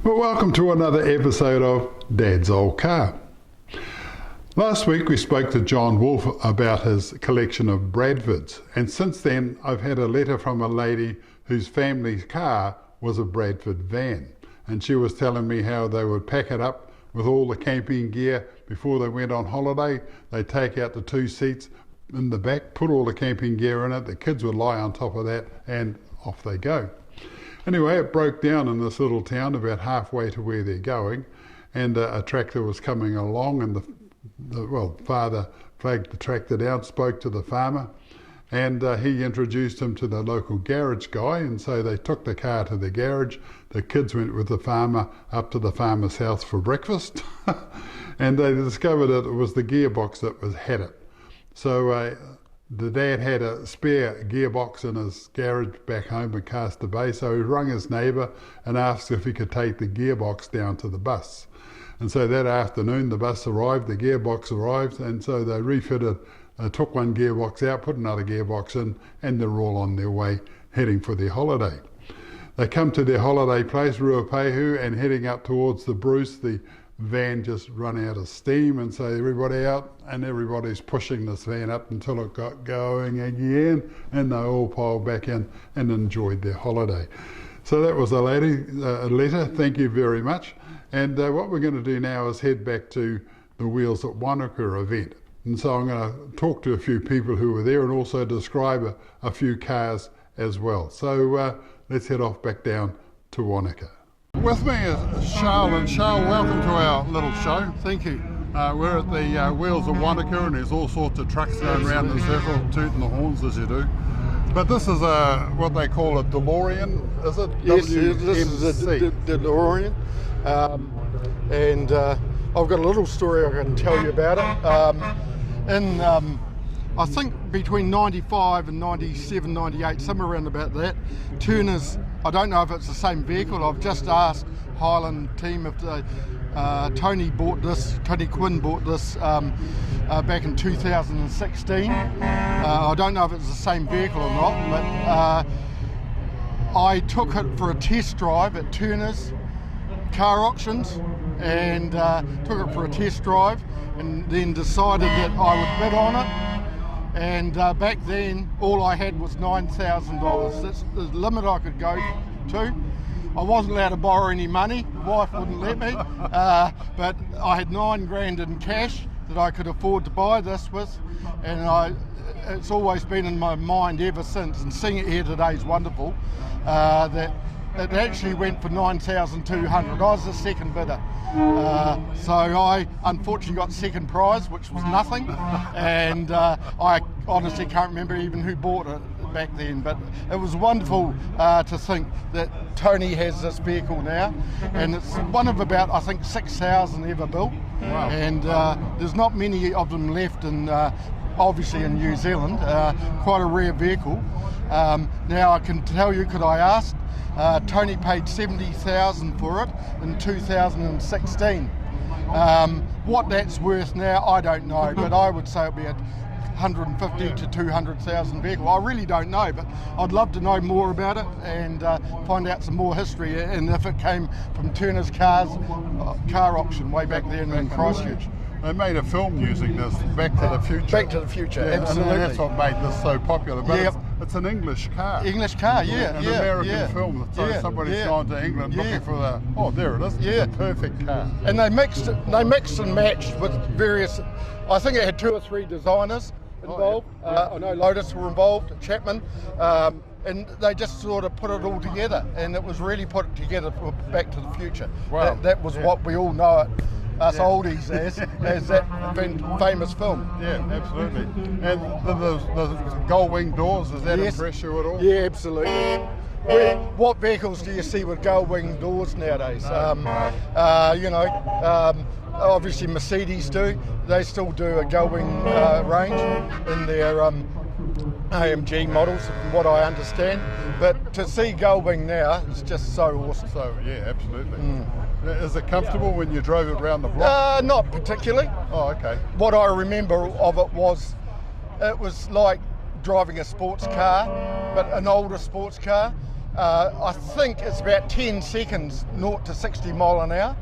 Well, welcome to another episode of Dad's Old Car. Last week we spoke to John Wolfe about his collection of Bradfords, and since then I've had a letter from a lady whose family's car was a Bradford van, and she was telling me how they would pack it up with all the camping gear before they went on holiday. They'd take out the two seats in the back, put all the camping gear in it, the kids would lie on top of that, and off they go. Anyway, it broke down in this little town about halfway to where they're going, and a tractor was coming along, and the father flagged the tractor down, spoke to the farmer, and he introduced him to the local garage guy, and so they took the car to the garage. The kids went with the farmer up to the farmer's house for breakfast, and they discovered that it was the gearbox that had it. So the dad had a spare gearbox in his garage back home at Castor Bay, so he rang his neighbour and asked if he could take the gearbox down to the bus. And so that afternoon the bus arrived, the gearbox arrived, and so they refitted, took one gearbox out, put another gearbox in, and they're all on their way heading for their holiday. They come to their holiday place, Ruapehu, and heading up towards the Bruce, the van just run out of steam, and so everybody out, and everybody's pushing this van up until it got going again, and they all piled back in and enjoyed their holiday. So that was a letter, thank you very much. And what we're going to do now is head back to the Wheels at Wanaka event. And so I'm going to talk to a few people who were there and also describe a few cars as well. So let's head off back down to Wanaka. With me is Charles, and Charles, welcome to our little show. Thank you. We're at the Wheels of Wanaka, and there's all sorts of trucks going around in a circle, tooting the horns as you do. But this is what they call a DeLorean, is it? Yes, this is a DeLorean. And I've got a little story I can tell you about it. I think between 95 and 97, 98, somewhere around about that, Turner's, I don't know if it's the same vehicle, I've just asked Highland team if Tony Quinn bought this back in 2016. I don't know if it's the same vehicle or not, but I took it for a test drive at Turner's car auctions, and took it for a test drive, and then decided that I would bid on it. And back then, all I had was $9,000. That's the limit I could go to. I wasn't allowed to borrow any money. The wife wouldn't let me. But I had $9,000 in cash that I could afford to buy this with, and it's always been in my mind ever since. And seeing it here today is wonderful. That it actually went for $9,200. I was the second bidder. So I unfortunately got second prize, which was nothing, and I honestly can't remember even who bought it back then, but it was wonderful to think that Tony has this vehicle now, and it's one of about, I think, 6,000 ever built. Wow. And there's not many of them left obviously in New Zealand, quite a rare vehicle. Now I can tell you, could I ask, Tony paid $70,000 for it in 2016. What that's worth now, I don't know, but I would say it'd be a 150 to 200,000 vehicle. I really don't know, but I'd love to know more about it and find out some more history, and if it came from Turner's car auction way back there in Christchurch. They made a film using this, Back to the Future. Back to the Future, yeah, absolutely. And that's what made this so popular. But it's an English car. English car, yeah. An American film. So somebody's gone to England looking for there it is. Yeah. The perfect car. And they mixed and matched with various, I think it had 2 or 3 designers involved. I know Lotus were involved, Chapman. And they just sort of put it all together, and it was really put together for Back to the Future. Wow. That was what we all know it, us oldies, as that famous film. Yeah, absolutely. And the gull wing doors, does that impress you at all? Yeah, absolutely. What vehicles do you see with gull wing doors nowadays? Obviously Mercedes do. They still do a gull wing range in their AMG models, from what I understand. But to see gull wing now is just so awesome. So yeah, absolutely. Is it comfortable when you drove it around the block? Not particularly. Oh, okay. What I remember of it was like driving a sports car, but an older sports car. I think it's about 10 seconds 0 to 60 mile an hour.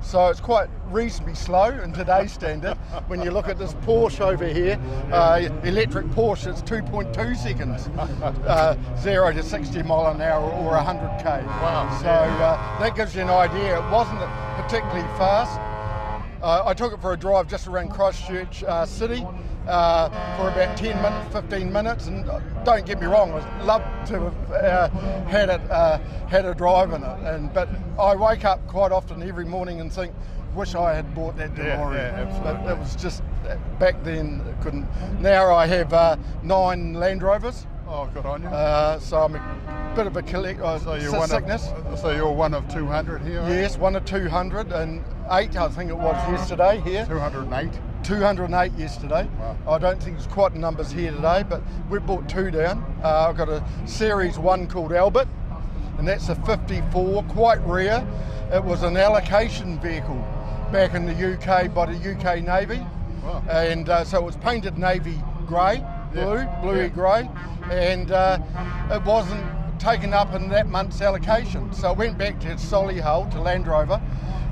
So it's quite reasonably slow in today's standard. When you look at this Porsche over here, electric Porsche, it's 2.2 seconds, 0 to 60 mile an hour or 100k. Wow. So that gives you an idea. It wasn't particularly fast. I took it for a drive just around Christchurch City for about 10 minutes, 15 minutes, and don't get me wrong, I'd love to have had a drive in it. But I wake up quite often every morning and think, wish I had bought that DeLorean. Yeah, absolutely. But it was just, back then, it couldn't. Now I have 9 Land Rovers. Oh, good on you. So I'm a bit of a collector. So you're one of 200 here? Yes, one of 208, I think it was yesterday here. 208? 208 yesterday. Wow. I don't think there's quite the numbers here today, but we brought 2 down. I've got a Series 1 called Albert, and that's a 54, quite rare. It was an allocation vehicle back in the UK by the UK Navy. Wow. And so it was painted navy grey, bluey grey, and it wasn't taken up in that month's allocation. So it went back to Solihull, to Land Rover,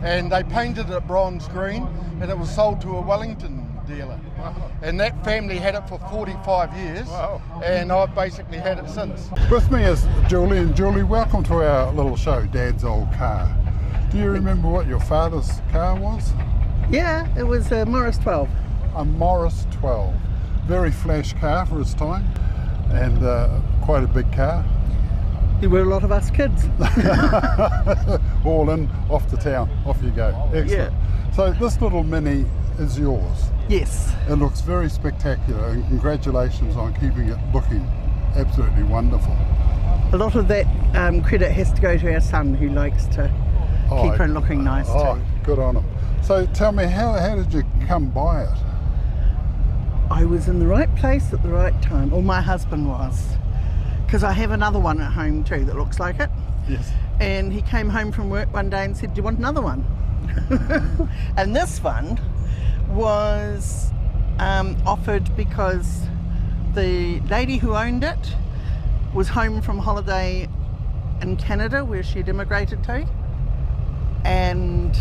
and they painted it bronze green, and it was sold to a Wellington dealer. Wow. And that family had it for 45 years, Wow. and I've basically had it since. With me is Julie, and Julie, welcome to our little show, Dad's Old Car. Do you remember what your father's car was? Yeah, it was a Morris 12. A Morris 12. Very flash car for its time, and quite a big car. There were a lot of us kids. All in, off to town, off you go. Excellent. Yeah. So this little Mini is yours. Yes. It looks very spectacular, and congratulations on keeping it looking absolutely wonderful. A lot of that credit has to go to our son, who likes to keep her looking nice too. Good on him. So tell me, how did you come by it? I was in the right place at the right time, or my husband was, because I have another one at home too that looks like it. Yes. And he came home from work one day and said, do you want another one? And this one was offered because the lady who owned it was home from holiday in Canada, where she'd immigrated to, and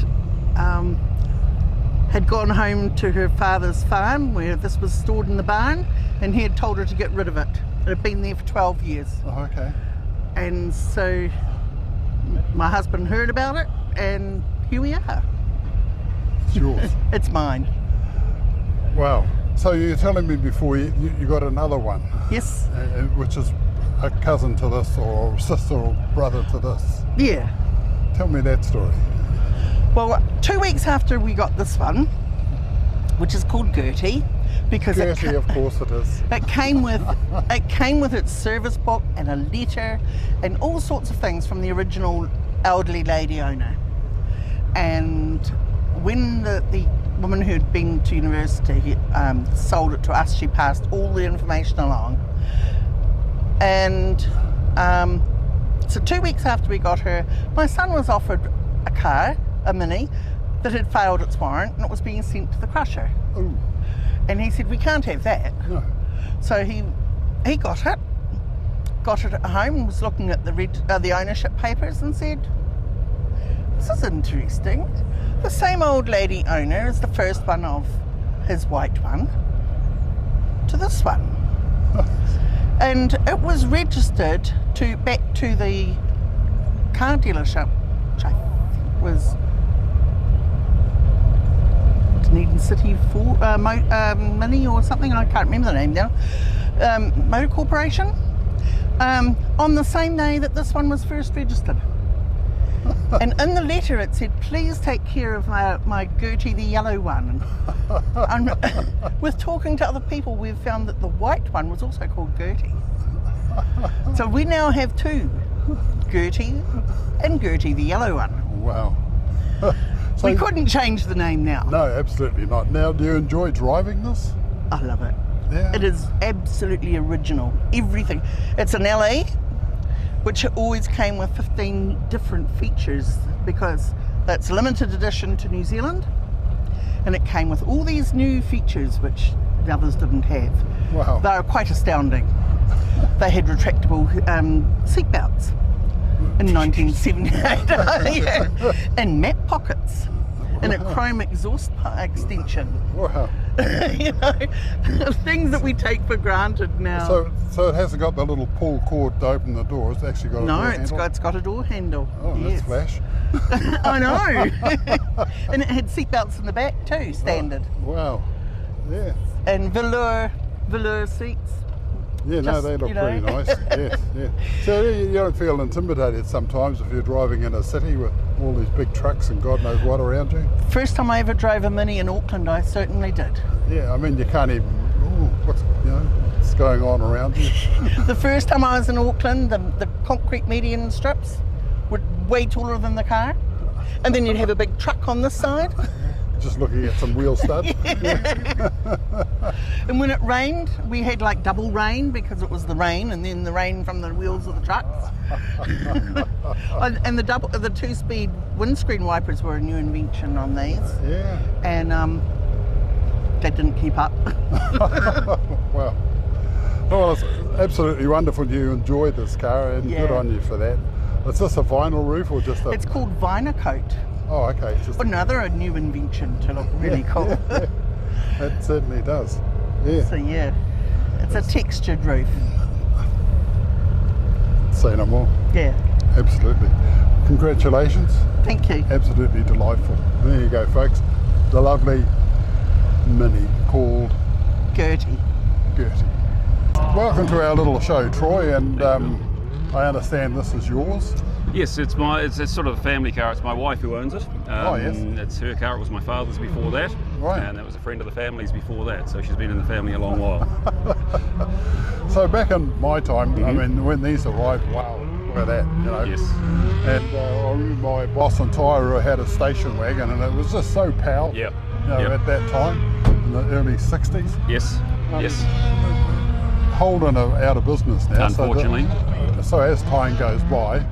had gone home to her father's farm where this was stored in the barn, and he had told her to get rid of it. It had been there for 12 years. Oh, okay. And so my husband heard about it, and here we are. It's yours. It's mine. Wow. So you're telling me before you got another one? Yes. Which is a cousin to this, or sister or brother to this. Yeah. Tell me that story. Well, 2 weeks after we got this one, which is called Gertie, because Gertie, of course it is. it came with its service book and a letter and all sorts of things from the original elderly lady owner. And when the woman who'd been to university sold it to us, she passed all the information along. And so 2 weeks after we got her, my son was offered a car, a Mini, that had failed its warrant and it was being sent to the crusher. Ooh. And he said, we can't have that. No. So he got it at home and was looking at the ownership papers and said, this is interesting. The same old lady owner is the first one of his white one to this one. And it was registered back to the car dealership, which I think was Dunedin City Mini or something, I can't remember the name now, Motor Corporation, on the same day that this one was first registered. And in the letter it said, please take care of my Gertie, the yellow one. And with talking to other people, we've found that the white one was also called Gertie. So we now have 2, Gertie and Gertie, the yellow one. Wow. So we couldn't change the name now. No, absolutely not. Now, do you enjoy driving this? I love it. Yeah. It is absolutely original. Everything. It's an LE, which always came with 15 different features because that's a limited edition to New Zealand, and it came with all these new features which the others didn't have. Wow. They were quite astounding. They had retractable seat belts, in 1978. Yeah. And map pockets. And a chrome exhaust extension. Wow. You know, things that we take for granted now. So it hasn't got the little pull cord to open the door. It's actually got a door handle. It's got a door handle. Oh, yes. That's flash. I know. And it had seatbelts in the back too, standard. Oh, wow. Yeah. And velour seats. Yeah, no, they look pretty nice. Yes, yeah. So you don't feel intimidated sometimes if you're driving in a city with all these big trucks and God knows what around you? First time I ever drove a Mini in Auckland, I certainly did. Yeah, I mean, you can't even, what's going on around you? The first time I was in Auckland, the concrete median strips were way taller than the car. And then you'd have a big truck on this side. Just looking at some wheel studs. And when it rained, we had like double rain because it was the rain and then the rain from the wheels of the trucks. And the two-speed windscreen wipers were a new invention on these. Yeah. And they didn't keep up. Wow. Well, it's absolutely wonderful you enjoyed this car, and good on you for that. Is this a vinyl roof or just a... It's called Wanaka. Oh, okay. It's just another new invention to look really cool. It certainly does. Yeah. So yeah, it's a textured roof. Say no more. Yeah. Absolutely. Congratulations. Thank you. Absolutely delightful. There you go, folks. The lovely Mini called Gertie. Welcome to our little show, Troy, and I understand this is yours. Yes, it's sort of a family car. It's my wife who owns it. Yes. It's her car. It was my father's before that. Right. And it was a friend of the family's before that. So she's been in the family a long while. So back in my time, I mean, when these arrived, wow, look at that, you know. Yes. And I remember my boss and Tyra had a station wagon, and it was just so powerful. Yeah. At that time, in the early 60s. Yes. Yes. Holden are out of business now. Unfortunately. So as time goes by,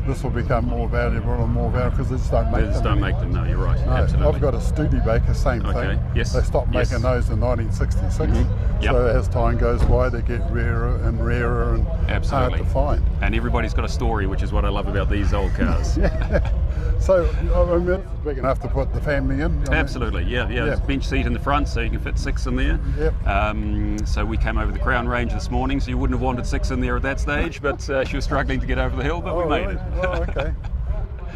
this will become more valuable and more valuable because they just don't make them. They just don't make them. No, you're right. No, Absolutely. I've got a Studebaker, same thing. Yes. They stopped making those in 1966. Yep. So as time goes by, they get rarer and Absolutely. hard to find. And everybody's got a story, which is what I love about these old cars. So I mean, it's big enough to put the family in. Absolutely, yeah. There's a bench seat in the front, so you can fit 6 in there. Yep. So we came over the Crown Range this morning, so you wouldn't have wanted 6 in there at that stage, but she was struggling to get over the hill, but we made it. Oh, okay.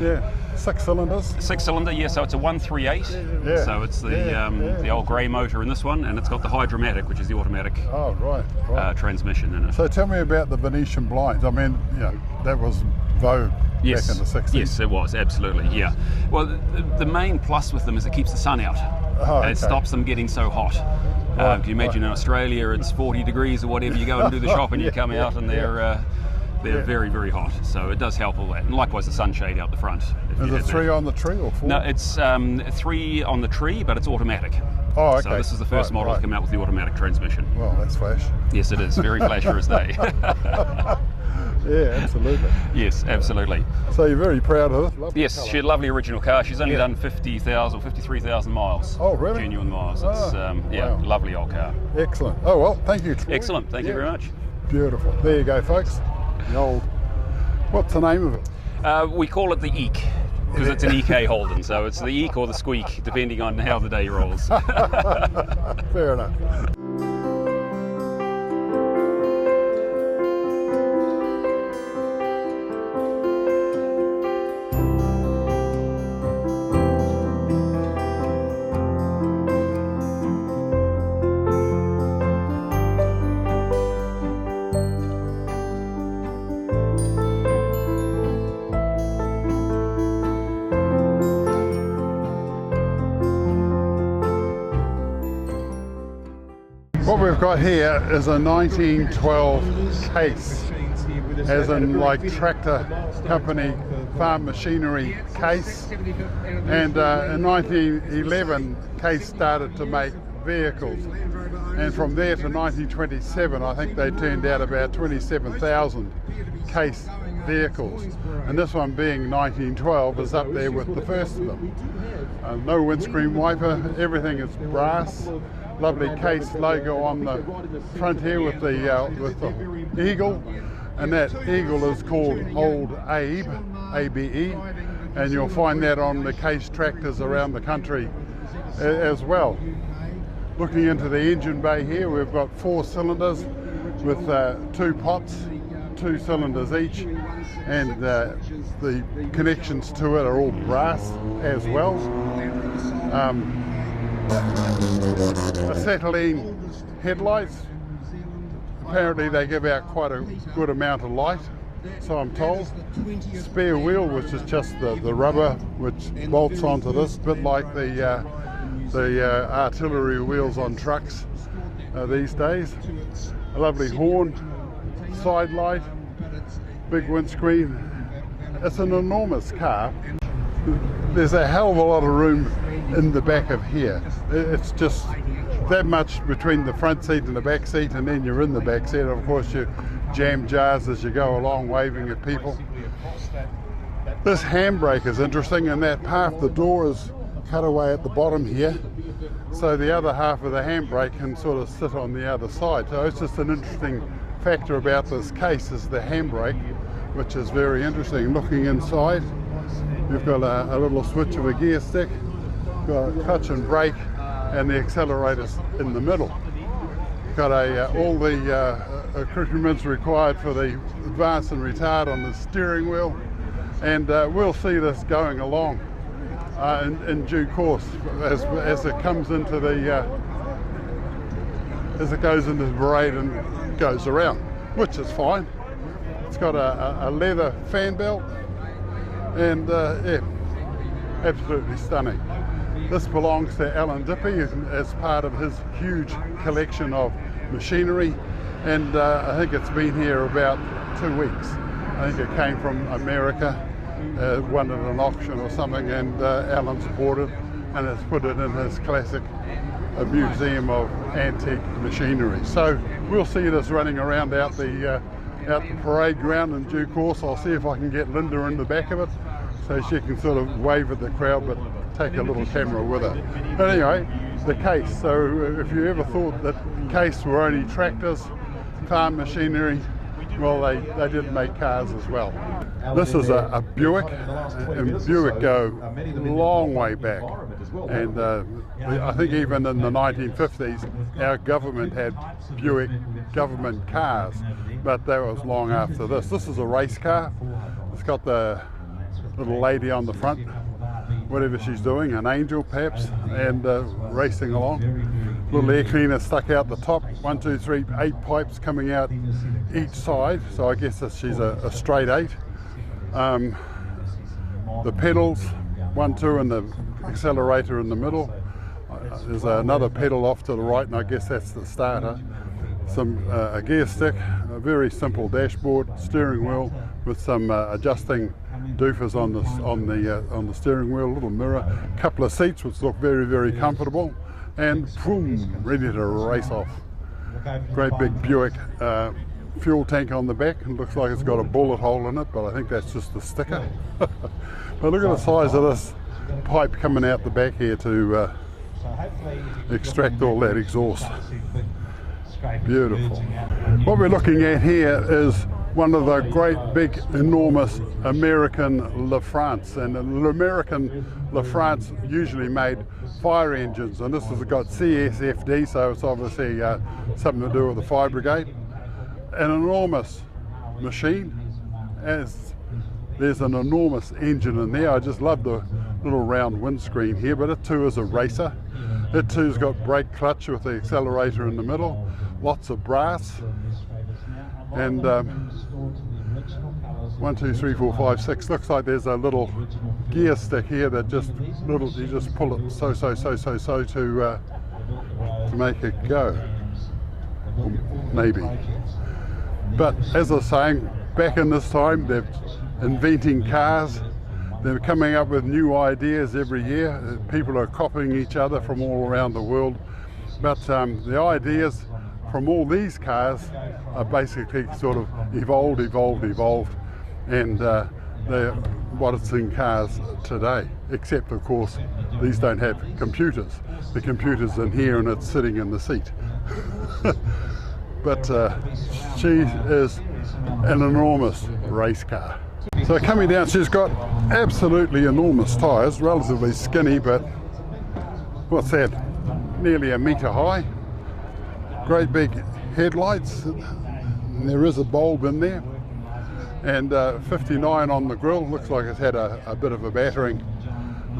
Yeah, 6 cylinders. 6-cylinder, yeah. So it's a 138. Yeah. So it's the old grey motor in this one, and it's got the Hydromatic, which is the automatic Oh, right. transmission in it. So tell me about the Venetian blinds. I mean, that was vogue back in the 60s. Yes, it was, absolutely, yeah. Well, the main plus with them is it keeps the sun out. Oh, and it stops them getting so hot. Can you imagine in Australia it's 40 degrees or whatever, you go and do the shop and you come out and they're very, very hot. So it does help all that. And likewise the sunshade out the front. Is it 3 on the tree or 4? No, it's 3 on the tree, but it's automatic. Oh, okay. So this is the first model to come out with the automatic transmission. Well, that's flash. Yes, it is. Very flasher as they. Yeah, absolutely. Yes, absolutely. So you're very proud of it? Yes, she had a lovely original car. She's only done 50,000, 53,000 miles. Oh, really? Genuine miles. It's wow. Lovely old car. Excellent. Oh, well, thank you, Troy. Excellent. Thank you very much. Beautiful. There you go, folks. The old, what's the name of it? We call it the EK because it's an EK Holden. So it's the EK or the squeak, depending on how the day rolls. Fair enough. What we've got here is a 1912 case, as in like tractor company farm machinery case, and in 1911 Case started to make vehicles, and from there to 1927 I think they turned out about 27,000 Case vehicles, and this one being 1912 is up there with the first of them. No windscreen wiper, everything is brass. Lovely Case logo on the front here with the eagle, and that eagle is called Old Abe, ABE, and you'll find that on the case tractors around the country as well. Looking into the engine bay here, we've got 4 cylinders with 2 pots, 2 cylinders each, and the connections to it are all brass as well. Acetylene headlights. Apparently they give out quite a good amount of light, so I'm told. Spare wheel, which is just the rubber which bolts onto this, a bit like the artillery wheels on trucks these days. A lovely horn, side light, big windscreen. It's an enormous car. There's a hell of a lot of room in the back of here. It's just that much between the front seat and the back seat, and then you're in the back seat. Of course, you jam jars as you go along, waving at people. This handbrake is interesting, and that half the door is cut away at the bottom here, so the other half of the handbrake can sort of sit on the other side. So it's just an interesting factor about this case is the handbrake, which is very interesting. Looking inside, you've got a little switch of a gear stick, got a clutch and brake, and the accelerator's in the middle. Got all the accoutrements required for the advance and retard on the steering wheel, and we'll see this going along in due course as it comes into the as it goes into the parade and goes around, which is fine. It's got a leather fan belt, and yeah, absolutely stunning. This belongs to Alan Dippy as part of his huge collection of machinery, and I think it's been here about 2 weeks. I think it came from America, won at an auction or something, and Alan's bought it and has put it in his classic museum of antique machinery. So we'll see this running around out the parade ground in due course. I'll see if I can get Linda in the back of it so she can sort of wave at the crowd but take a little camera with her. But anyway, the case. So if you ever thought that case were only tractors, farm machinery, well, they did make cars as well. This is a Buick, and Buick go a long way back, and I think even in the 1950s our government had Buick government cars, but that was long after this. This is a race car. It's got the little lady on the front, whatever she's doing, an angel perhaps, and racing along. Little air cleaner stuck out the top, 1, 2, 3, 8 pipes coming out each side, so I guess that she's a straight 8. The pedals, 1, 2, and the accelerator in the middle. There's another pedal off to the right, and I guess that's the starter. A gear stick, a very simple dashboard, steering wheel with some adjusting doofers on the steering wheel, a little mirror, couple of seats which look very, very comfortable, and boom, ready to race off. Great big Buick fuel tank on the back, and looks like it's got a bullet hole in it, but I think that's just a sticker. But look at the size of this pipe coming out the back here to extract all that exhaust. Beautiful. What we're looking at here is one of the great big enormous American LaFrance, and the American LaFrance usually made fire engines, and this has got CSFD, so it's obviously something to do with the fire brigade. An enormous machine, as there's an enormous engine in there. I just love the little round windscreen here, but it too is a racer. It too's got brake clutch with the accelerator in the middle, lots of brass, and 1, 2, 3, 4, 5, 6. Looks like there's a little gear stick here that you just pull it so to make it go, or maybe. But as I was saying, back in this time, they're inventing cars. They're coming up with new ideas every year. People are copying each other from all around the world. But the ideas from all these cars are basically sort of evolved, and they're what it's in cars today. Except, of course, these don't have computers. The computer's in here and it's sitting in the seat. but she is an enormous race car. So coming down, she's got absolutely enormous tyres, relatively skinny, but what's that, nearly a metre high. Great big headlights, and there is a bulb in there, and 59 on the grille. Looks like it's had a bit of a battering,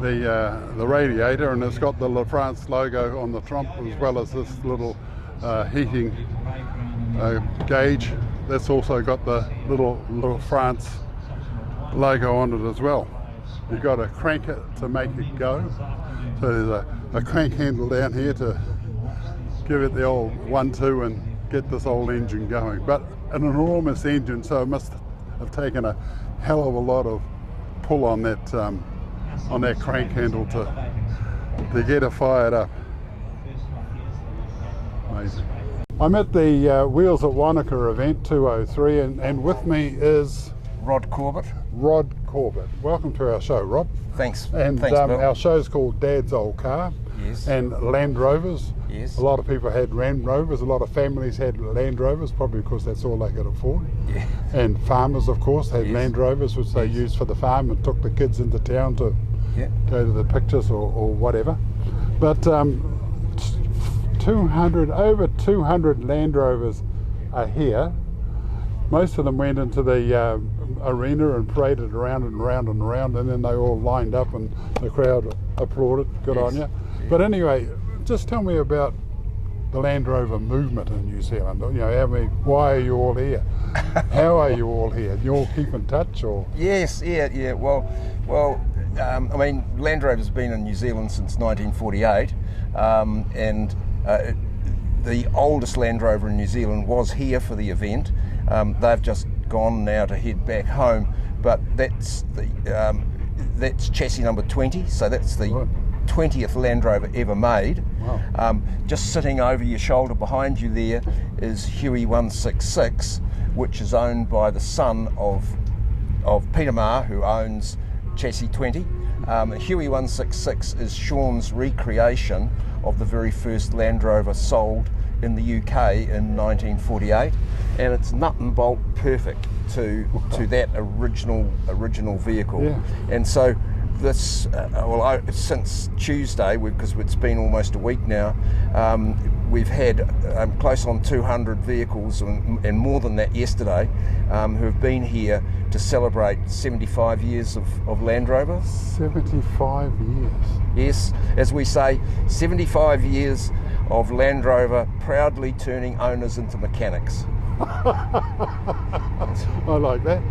the radiator, and it's got the LaFrance logo on the trunk, as well as this little heating gauge. That's also got the little LaFrance logo on it as well. You've got to crank it to make it go. So there's a crank handle down here to give it the old 1-2 and get this old engine going. But an enormous engine, so it must have taken a hell of a lot of pull on that crank handle to get it fired up. Amazing. I'm at the Wheels at Wanaka event 203, and with me is Rod Corbett. Rod Corbett. Welcome to our show, Rod. Thanks. And Thanks, Bill. our show's called Dad's Old Car. Yes. And Land Rovers. Yes. A lot of people had Land Rovers. A lot of families had Land Rovers, probably because that's all they could afford. Yeah. And farmers, of course, had Yes. Land Rovers, which they used for the farm and took the kids into town to Yeah. go to the pictures or whatever. But over 200 Land Rovers are here. Most of them went into the arena and paraded around and around and around, and then they all lined up and the crowd applauded. Good Yes. on you. Yeah. But anyway, just tell me about the Land Rover movement in New Zealand. You know, why are you all here? How are you all here? You all keep in touch, or? Yes, yeah. Well, I mean, Land Rover's been in New Zealand since 1948, and the oldest Land Rover in New Zealand was here for the event. They've just gone now to head back home, but that's chassis number 20, so that's the Right. 20th Land Rover ever made. Wow. Just sitting over your shoulder behind you there is Huey 166, which is owned by the son of Peter Marr, who owns chassis 20. Huey 166 is Sean's recreation of the very first Land Rover sold in the UK in 1948, and it's nut and bolt perfect to that original vehicle. Yeah. And so this, since Tuesday, because it's been almost a week now, we've had close on 200 vehicles and more than that yesterday, who have been here to celebrate 75 years of Land Rover. 75 years. Yes, as we say, 75 years of Land Rover proudly turning owners into mechanics. I like that.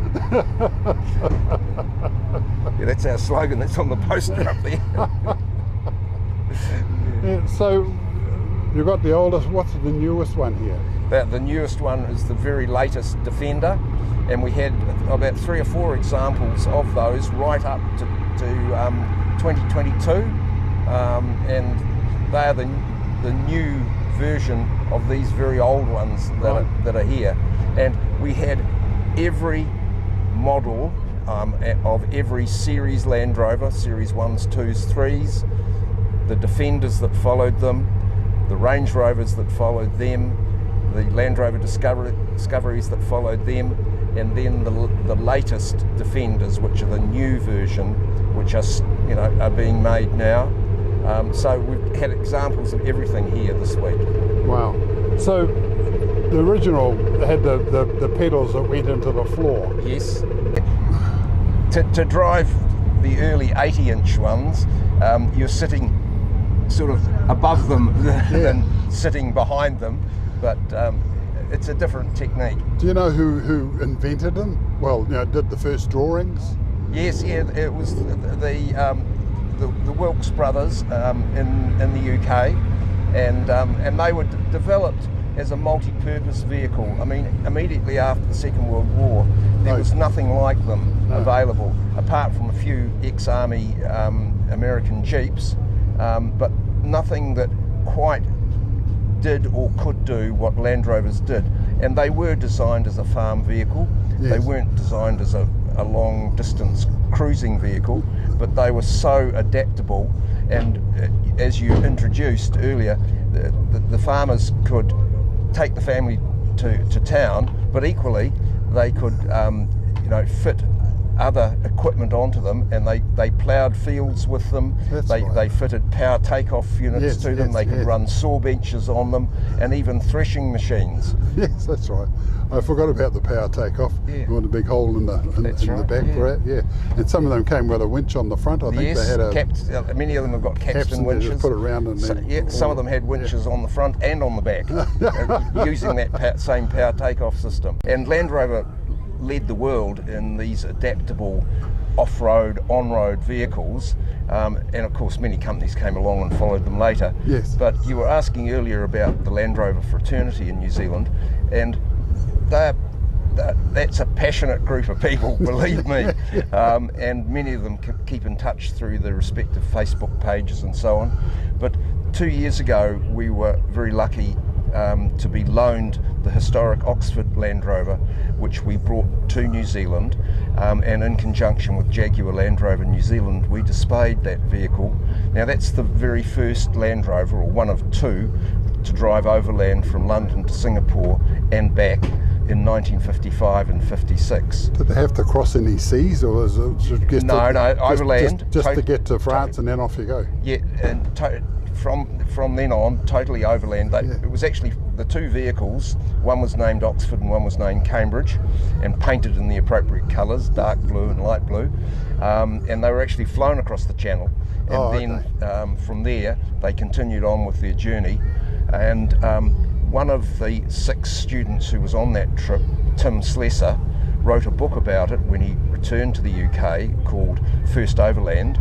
Yeah, that's our slogan, that's on the poster up there. Yeah, so you've got the oldest, what's the newest one here? The newest one is the very latest Defender, and we had about 3 or 4 examples of those right up to 2022, and they are the new version of these very old ones that are here. And we had every model of every series Land Rover, series 1s, 2s, 3s, the Defenders that followed them, the Range Rovers that followed them, the Land Rover Discoveries that followed them, and then the latest Defenders, which are the new version, which are being made now. So we've had examples of everything here this week. Wow. So the original had the pedals that went into the floor. Yes. To drive the early 80-inch ones, you're sitting sort of above them than sitting behind them, but it's a different technique. Do you know who invented them? Well, did the first drawings? Yes, it was the Wilkes brothers in the UK, and they were developed as a multi-purpose vehicle. I mean, immediately after the Second World War, there was nothing like them available, apart from a few ex-army American Jeeps, but nothing that quite did or could do what Land Rovers did. And they were designed as a farm vehicle. Yes. They weren't designed as a long distance cruising vehicle, but they were so adaptable, and as you introduced earlier, the farmers could take the family to town, but equally they could fit other equipment onto them, and they ploughed fields with them. They fitted power takeoff units to them. They could run saw benches on them, and even threshing machines. Yes, that's right. I forgot about the power takeoff. Yeah. You want a big hole in the back for it. Yeah, and some of them came with a winch on the front. I think they had many of them have got capstan winches. Just put it around and some of them had winches on the front and on the back, using that same power takeoff system. And Land Rover led the world in these adaptable off-road, on-road vehicles, and of course many companies came along and followed them later. Yes. But you were asking earlier about the Land Rover fraternity in New Zealand, and that's a passionate group of people, believe me, and many of them keep in touch through the respective Facebook pages and so on. But 2 years ago we were very lucky to be loaned the historic Oxford Land Rover, which we brought to New Zealand, and in conjunction with Jaguar Land Rover New Zealand, we displayed that vehicle. Now that's the very first Land Rover, or one of two, to drive overland from London to Singapore and back in 1955 and 56. Did they have to cross any seas, or was it just overland? Just to get to France and then off you go? Yeah, and from then on, totally overland. It was actually the two vehicles, one was named Oxford and one was named Cambridge, and painted in the appropriate colours, dark blue and light blue, and they were actually flown across the channel, and then from there they continued on with their journey. And one of the 6 students who was on that trip, Tim Slessor, wrote a book about it when he returned to the UK called First Overland,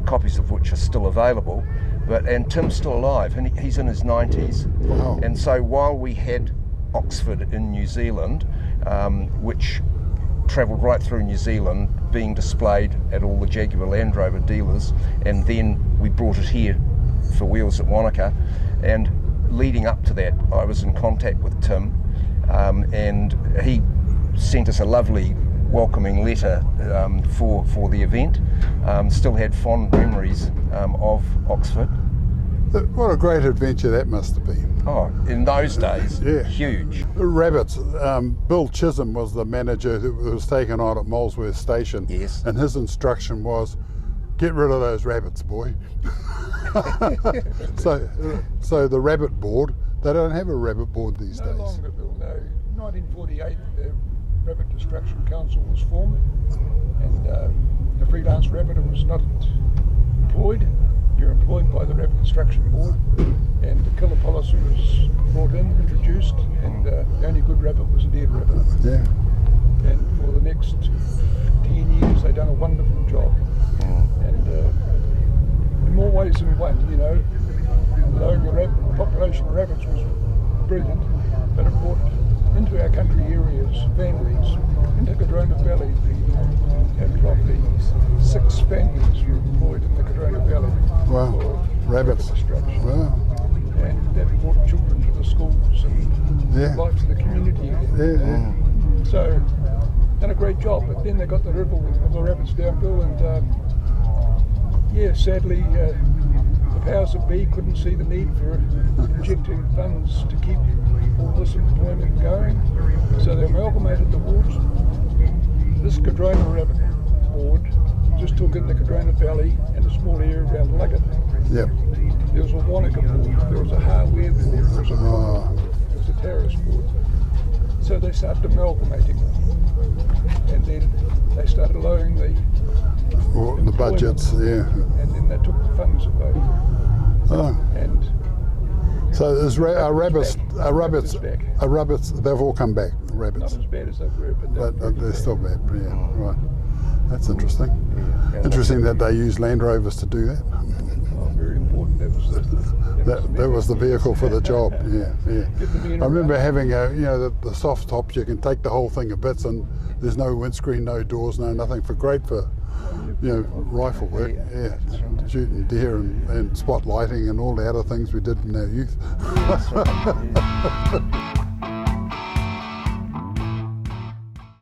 copies of which are still available. And Tim's still alive, and he's in his 90s. Wow. And so while we had Oxford in New Zealand, which travelled right through New Zealand, being displayed at all the Jaguar Land Rover dealers, and then we brought it here for wheels at Wanaka, and leading up to that I was in contact with Tim, and he sent us a lovely welcoming letter for the event. Still had fond memories of Oxford. What a great adventure that must have been. Oh, in those days, huge. Rabbits. Bill Chisholm was the manager who was taken on at Molesworth Station. Yes. And his instruction was, get rid of those rabbits, boy. So the rabbit board, they don't have a rabbit board these days. No longer, Bill, no. 1948, the Rabbit Destruction Council was formed, and the freelance rabbiter was not employed. You're employed by the Rabbit Destruction Board, and the killer policy was brought in, introduced, and the only good rabbit was a dead rabbit. Yeah. And for the next 10 years they've done a wonderful job. And in more ways than one, lowering the population of rabbits was brilliant, but it brought into our country areas families. Into Cardrona Valley, had probably 6 families were employed in the Cardrona Valley. Wow, rabbits. Destruction. Wow. And that brought children to the schools and life to the community. Yeah. So, done a great job, but then they got the river of the rabbits down, Bill, and sadly the powers that be couldn't see the need for injecting funds to keep all this employment going, so they amalgamated the wards. This Cardrona Rabbit Ward just took in the Cardrona Valley and a small area around Luggett. Yep. There was a Wanaka board, there was a hardware board, there was a terrace board. So they started amalgamating them, and then they started lowering the budgets, and then they took the funds away. Oh. And so there's rabbits, they've all come back, rabbits. not as bad as they were, But they're still bad, right. That's interesting. Interesting that they use Land Rovers to do that. Very important. That was the vehicle for the job. Yeah. I remember having the soft tops. You can take the whole thing to bits, and there's no windscreen, no doors, no nothing. Great for rifle work. Yeah, shooting deer and spotlighting and all the other things we did in our youth.